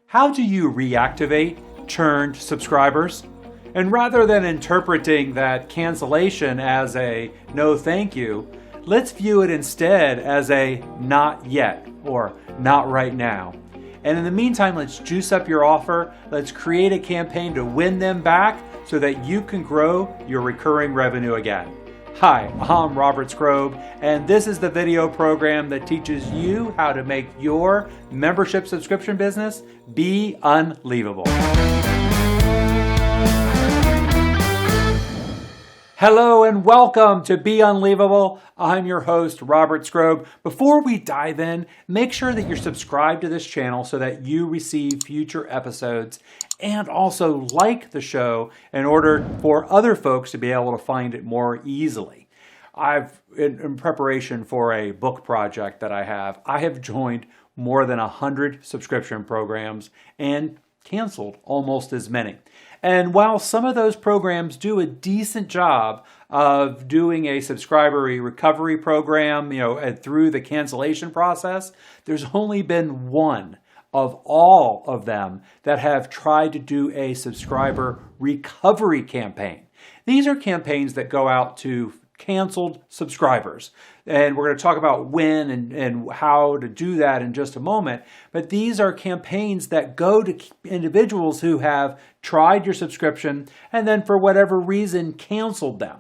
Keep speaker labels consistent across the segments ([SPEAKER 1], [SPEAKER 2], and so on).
[SPEAKER 1] How do you reactivate churned subscribers? And rather than interpreting that cancellation as a no thank you, let's view it instead as a not yet or not right now. And in the meantime, let's juice up your offer. Let's create a campaign to win them back so that you can grow your recurring revenue again. Hi, I'm Robert Skrob, and this is the video program that teaches you how to make your membership subscription business be unleavable. Hello and welcome to Be Unleavable. I'm your host, Robert Skrob. Before we dive in, make sure that you're subscribed to this channel so that you receive future episodes, and also like the show in order for other folks to be able to find it more easily. In preparation for a book project that I have joined more than 100 subscription programs and canceled almost as many. And while some of those programs do a decent job of doing a subscriber recovery program, through the cancellation process, there's only been one of all of them that have tried to do a subscriber recovery campaign. These are campaigns that go out to canceled subscribers. And we're going to talk about when and how to do that in just a moment. But these are campaigns that go to individuals who have tried your subscription and then for whatever reason canceled them.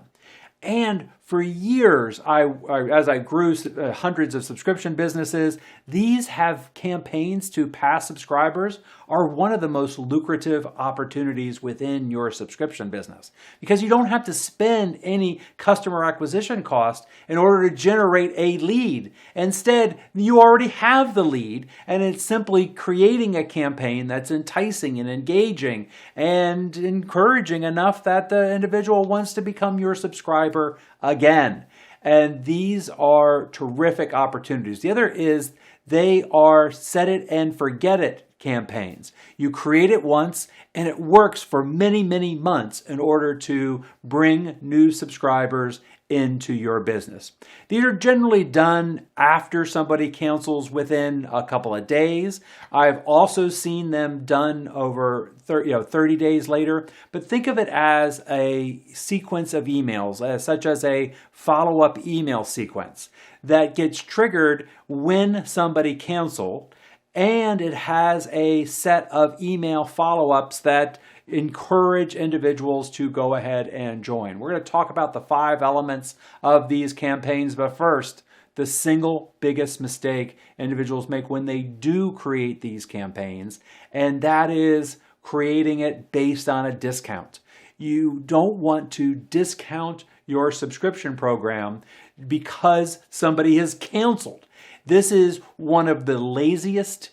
[SPEAKER 1] And for years, as I grew hundreds of subscription businesses, these have campaigns to past subscribers are one of the most lucrative opportunities within your subscription business because you don't have to spend any customer acquisition cost in order to generate a lead. Instead, you already have the lead, and it's simply creating a campaign that's enticing and engaging and encouraging enough that the individual wants to become your subscriber again. And these are terrific opportunities. The other is they are set it and forget it campaigns. You create it once and it works for many, many months in order to bring new subscribers into your business. These are generally done after somebody cancels within a couple of days. I've also seen them done over 30 days later, but think of it as a sequence of emails, such as a follow-up email sequence that gets triggered when somebody canceled, and it has a set of email follow-ups that encourage individuals to go ahead and join. We're going to talk about the 5 elements of these campaigns, but first, the single biggest mistake individuals make when they do create these campaigns, and that is creating it based on a discount. You don't want to discount your subscription program because somebody has canceled. This is one of the laziest,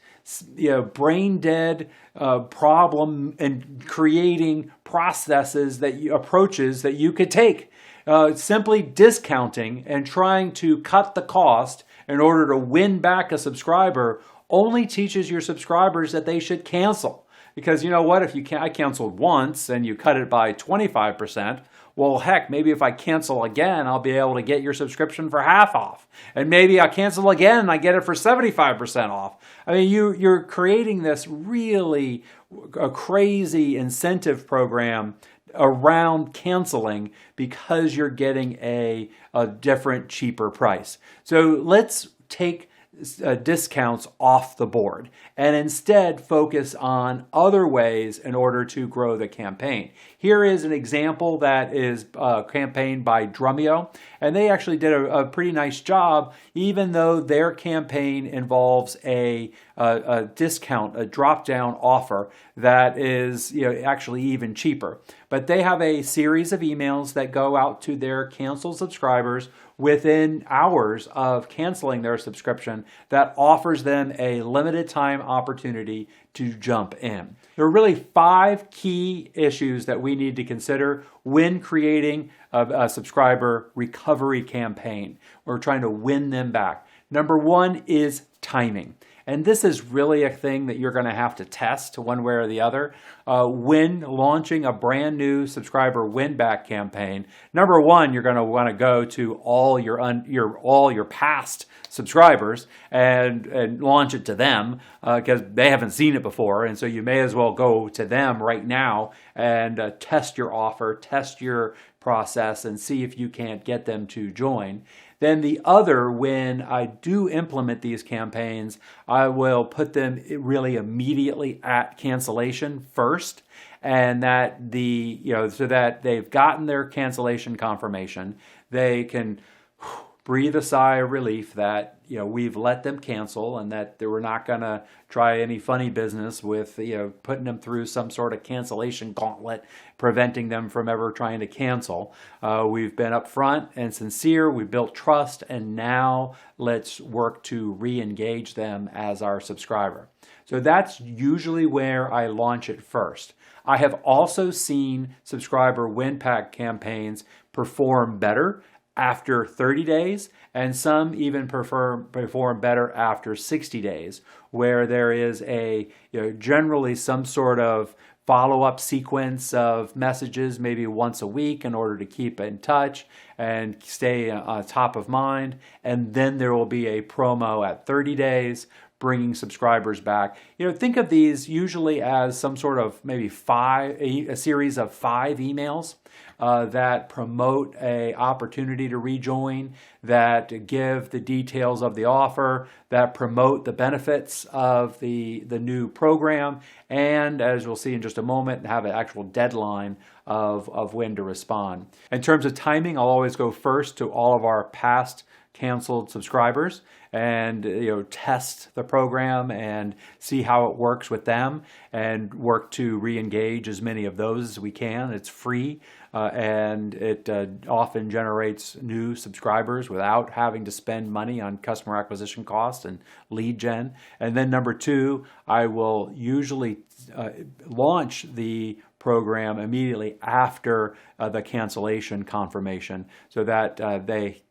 [SPEAKER 1] brain dead problem in creating approaches that you could take. Simply discounting and trying to cut the cost in order to win back a subscriber only teaches your subscribers that they should cancel. Because you know what, if I canceled once and you cut it by 25%, well, heck, maybe if I cancel again, I'll be able to get your subscription for half off. And maybe I cancel again and I get it for 75% off. I mean, you're creating this really crazy incentive program around canceling because you're getting a different, cheaper price. So let's take discounts off the board and instead focus on other ways in order to grow the campaign. Here is an example that is a campaign by Drumeo, and they actually did a pretty nice job, even though their campaign involves a discount, a drop-down offer that is actually even cheaper. But they have a series of emails that go out to their canceled subscribers within hours of canceling their subscription that offers them a limited time opportunity to jump in. There are really 5 key issues that we need to consider when creating a subscriber recovery campaign. We're trying to win them back. Number 1 is timing. And this is really a thing that you're going to have to test one way or the other. When launching a brand new subscriber win-back campaign, number one, you're going to want to go to all your past subscribers and launch it to them because they haven't seen it before. And so you may as well go to them right now and test your offer, test your process, and see if you can't get them to join. Then the other, when I do implement these campaigns, I will put them really immediately at cancellation first, and that so that they've gotten their cancellation confirmation, they can breathe a sigh of relief that we've let them cancel and that we're not going to try any funny business with putting them through some sort of cancellation gauntlet, preventing them from ever trying to cancel. We've been upfront and sincere. We built trust, and now let's work to re-engage them as our subscriber. So that's usually where I launch it first. I have also seen subscriber win-back campaigns perform better after 30 days, and some even perform better after 60 days, where there is generally some sort of follow-up sequence of messages, maybe once a week, in order to keep in touch and stay top of mind. And then there will be a promo at 30 days, bringing subscribers back. Think of these usually as some sort of maybe a series of 5 emails that promote a opportunity to rejoin, that give the details of the offer, that promote the benefits of the new program, and as we'll see in just a moment, have an actual deadline of when to respond. In terms of timing, I'll always go first to all of our past canceled subscribers and test the program and see how it works with them and work to re-engage as many of those as we can. It's free and it often generates new subscribers without having to spend money on customer acquisition costs and lead gen. And then number 2, I will usually launch the program immediately after the cancellation confirmation, so that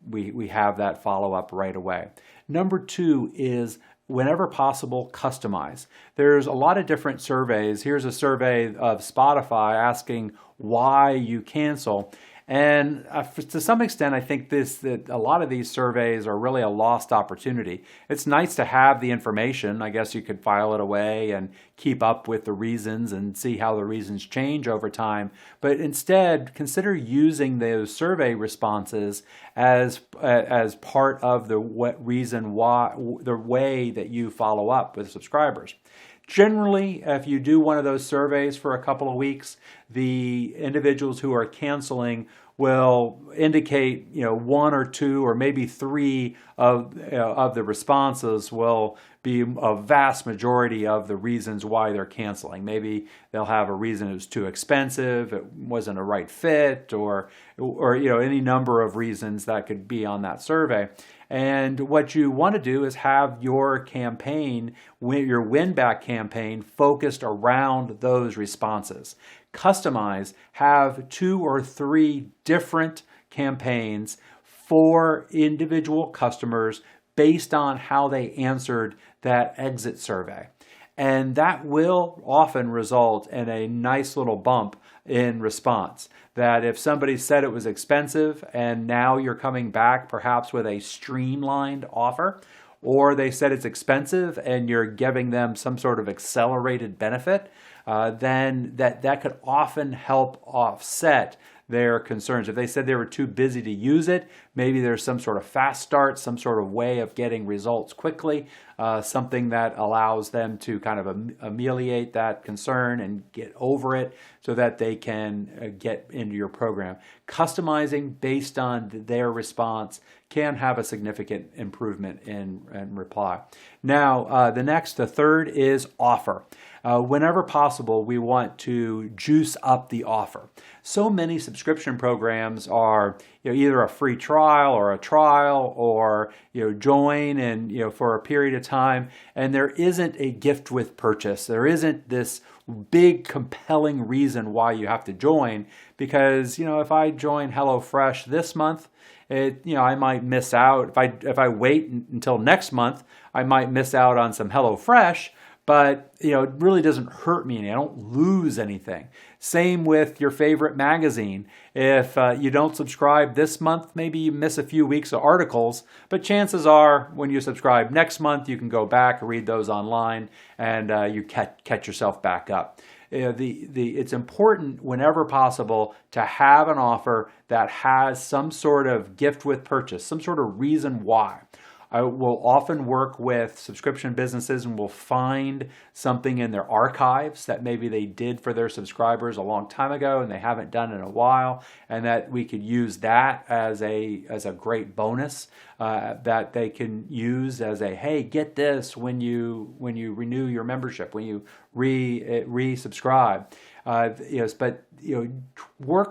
[SPEAKER 1] we have that follow-up right away. Number 2 is, whenever possible, customize. There's a lot of different surveys. Here's a survey of Spotify asking why you cancel. And to some extent, I think that a lot of these surveys are really a lost opportunity. It's nice to have the information. I guess you could file it away and keep up with the reasons and see how the reasons change over time. But instead, consider using those survey responses as part of the reason why, the way that you follow up with subscribers. Generally, if you do one of those surveys for a couple of weeks, the individuals who are canceling will indicate, 1 or 2 or maybe 3 of the responses will be a vast majority of the reasons why they're canceling. Maybe they'll have a reason it was too expensive, it wasn't a right fit, or any number of reasons that could be on that survey. And what you want to do is have your campaign, your win-back campaign, focused around those responses. Customize, have 2 or 3 different campaigns for individual customers based on how they answered that exit survey. And that will often result in a nice little bump in response. That if somebody said it was expensive and now you're coming back perhaps with a streamlined offer, or they said it's expensive and you're giving them some sort of accelerated benefit, then that could often help offset their concerns. If they said they were too busy to use it, maybe there's some sort of fast start, some sort of way of getting results quickly, something that allows them to kind of ameliorate that concern and get over it so that they can get into your program. Customizing based on their response can have a significant improvement in reply. Now, the third is offer. Whenever possible, we want to juice up the offer. So many subscription programs are either a free trial or join and for a period of time, and there isn't a gift with purchase. There isn't this big compelling reason why you have to join, because if I join HelloFresh this month, I might miss out. If I wait until next month, I might miss out on some HelloFresh, but it really doesn't hurt me, and I don't lose anything. Same with your favorite magazine. If you don't subscribe this month, maybe you miss a few weeks of articles, but chances are when you subscribe next month, you can go back and read those online, and you catch yourself back up. It's important whenever possible to have an offer that has some sort of gift with purchase, some sort of reason why. I will often work with subscription businesses and will find something in their archives that maybe they did for their subscribers a long time ago and they haven't done in a while, and that we could use that as a great bonus that they can use as a, hey, get this when you renew your membership, when you resubscribe.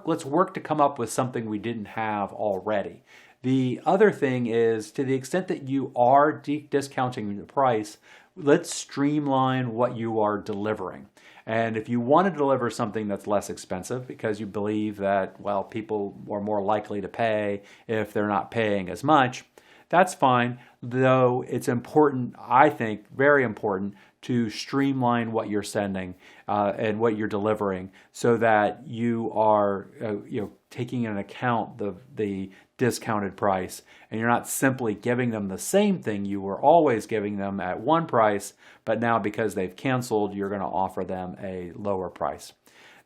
[SPEAKER 1] Let's work to come up with something we didn't have already. The other thing is, to the extent that you are discounting the price, let's streamline what you are delivering. And if you want to deliver something that's less expensive because you believe that, people are more likely to pay if they're not paying as much, that's fine. Though it's important, I think, very important, to streamline what you're sending and what you're delivering, so that you are taking into account the discounted price, and you're not simply giving them the same thing you were always giving them at one price, but now because they've canceled, you're going to offer them a lower price.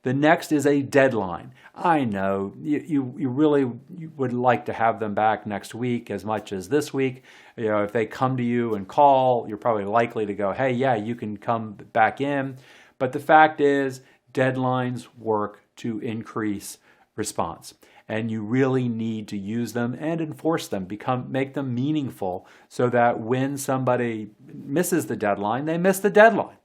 [SPEAKER 1] The next is a deadline. I know you really would like to have them back next week as much as this week. If they come to you and call, you're probably likely to go, hey, yeah, you can come back in. But the fact is, deadlines work to increase response, and you really need to use them and enforce them, make them meaningful, so that when somebody misses the deadline, they miss the deadline.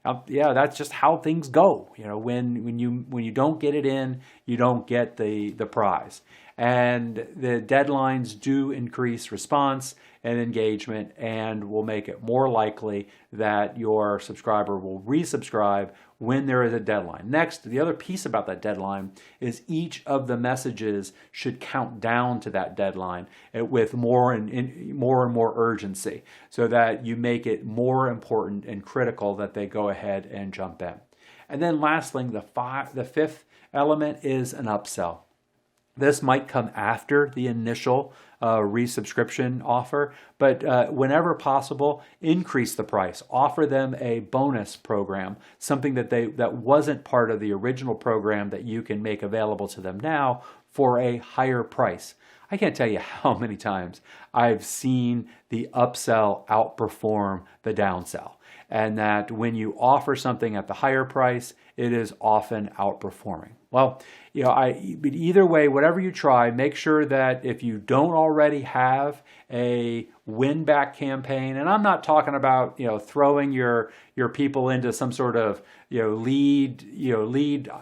[SPEAKER 1] That's just how things go. When you don't get it in, you don't get the prize. And the deadlines do increase response and engagement, and will make it more likely that your subscriber will resubscribe when there is a deadline. Next, the other piece about that deadline is each of the messages should count down to that deadline with more and more urgency, so that you make it more important and critical that they go ahead and jump in. And then lastly, the fifth element is an upsell. This might come after the initial resubscription offer, but whenever possible, increase the price. Offer them a bonus program, something that wasn't part of the original program that you can make available to them now for a higher price. I can't tell you how many times I've seen the upsell outperform the downsell, and that when you offer something at the higher price, it is often outperforming. But either way, whatever you try, make sure that if you don't already have a win-back campaign, and I'm not talking about throwing your people into some sort of lead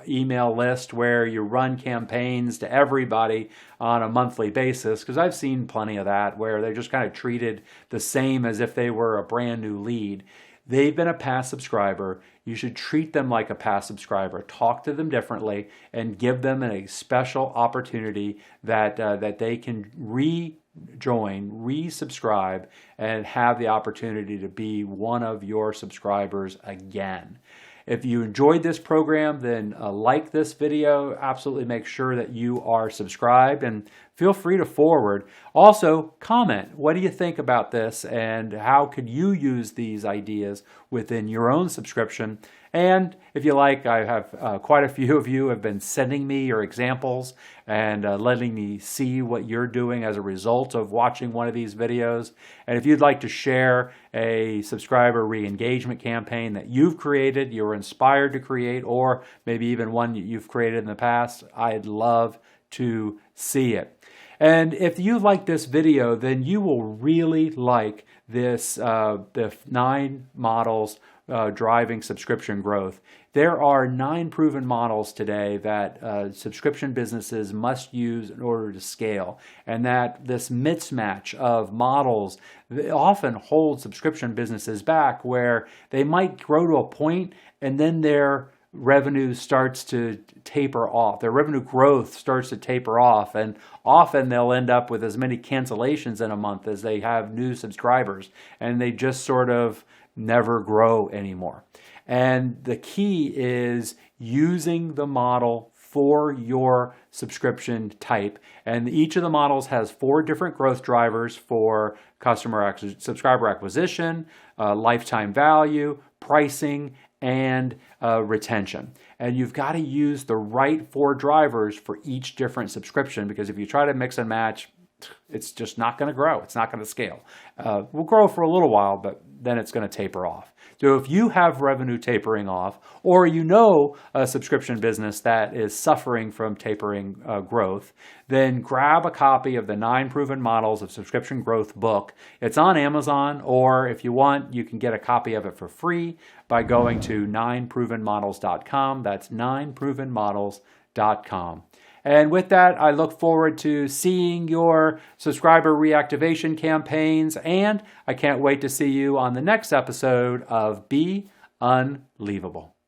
[SPEAKER 1] email list where you run campaigns to everybody on a monthly basis, because I've seen plenty of that where they're just kind of treated the same as if they were a brand new lead. They've been a past subscriber. You should treat them like a past subscriber. Talk to them differently and give them a special opportunity that they can rejoin, resubscribe, and have the opportunity to be one of your subscribers again. If you enjoyed this program, then like this video. Absolutely make sure that you are subscribed, and feel free to forward. Also, comment. What do you think about this, and how could you use these ideas within your own subscription? And if you like, I have quite a few of you have been sending me your examples and letting me see what you're doing as a result of watching one of these videos. And if you'd like to share a subscriber re-engagement campaign that you've created, you were inspired to create, or maybe even one that you've created in the past, I'd love to see it. And if you like this video, then you will really like this the 9 models driving subscription growth. There are 9 proven models today that subscription businesses must use in order to scale, and that this mismatch of models often holds subscription businesses back, where they might grow to a point and then their revenue starts to taper off. Their revenue growth starts to taper off, and often they'll end up with as many cancellations in a month as they have new subscribers, and they just sort of never grow anymore. And the key is using the model for your subscription type. And each of the models has 4 different growth drivers for subscriber acquisition, lifetime value, pricing, and retention. And you've got to use the right 4 drivers for each different subscription, because if you try to mix and match, it's just not going to grow. It's not going to scale. We'll grow for a little while, but then it's going to taper off. So if you have revenue tapering off, or you know a subscription business that is suffering from tapering growth, then grab a copy of the 9 Proven Models of Subscription Growth book. It's on Amazon, or if you want, you can get a copy of it for free by going to 9provenmodels.com. That's 9provenmodels.com. And with that, I look forward to seeing your subscriber reactivation campaigns, and I can't wait to see you on the next episode of Be Unleavable.